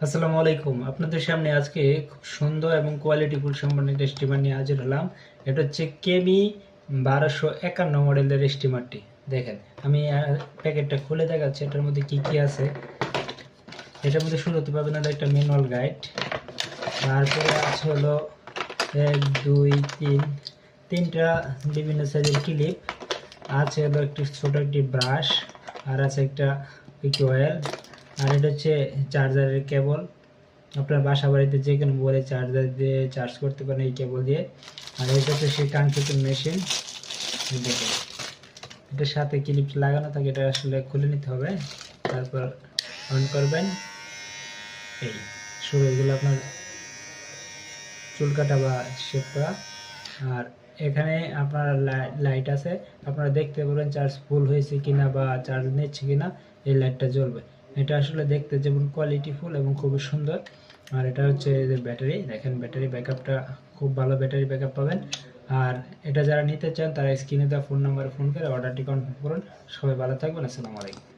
আসসালামু আলাইকুম। আপনাদের সামনে আজকে খুব সুন্দর এবং কোয়ালিটিফুল সম্পন্ন একটা স্টিমার নিয়ে হাজির হলাম। এটা হচ্ছে কেমি 1251 মডেলের স্টিমারটি। দেখেন, আমি প্যাকেটটা খুলে দেখাচ্ছি এটার মধ্যে কি কি আছে। এটার মধ্যে শুরুতে পাবেন একটা ম্যানুয়াল গাইড, তারপরে আছে হলো 1 2 3 তিনটা বিভিন্ন সাইজের ক্লিপ, আছে হলো একটি ছোট একটি ব্রাশ, আর আছে একটা অয়েল, আর এটা হচ্ছে চার্জারের কেবল। আপনার বাসা বাড়িতে যে কোনো মোবাইলে চার্জার দিয়ে চার্জ করতে পারেন এই কেবল দিয়ে। আর এটা হচ্ছে সেই কাঙ্ক্ষিত মেশিন। দেখুন, এটার সাথে ক্লিপ লাগানো থাকে, এটা আসলে খুলে নিতে হবে, তারপর অন করবেন। এই শুরু এগুলো আপনার চুল কাটা বা শেভ করা। আর এখানে আপনার লাইট আছে, আপনারা দেখতে পারবেন চার্জ ফুল হয়েছে কিনা বা চার্জ নিচ্ছে কিনা, এই লাইটটা জ্বলবে। এটা আসলে দেখতে যেমন কোয়ালিটি ফুল এবং খুবই সুন্দর। আর এটা হচ্ছে যে ব্যাটারি, দেখেন ব্যাটারি ব্যাকআপটা খুব ভালো ব্যাটারি ব্যাকআপ পাবেন। আর এটা যারা নিতে চান তারা স্ক্রিনে দেওয়া ফোন নাম্বারে ফোন করে অর্ডারটি কনফার্ম করুন। সবাই ভালো থাকবেন। আসসালামু আলাইকুম।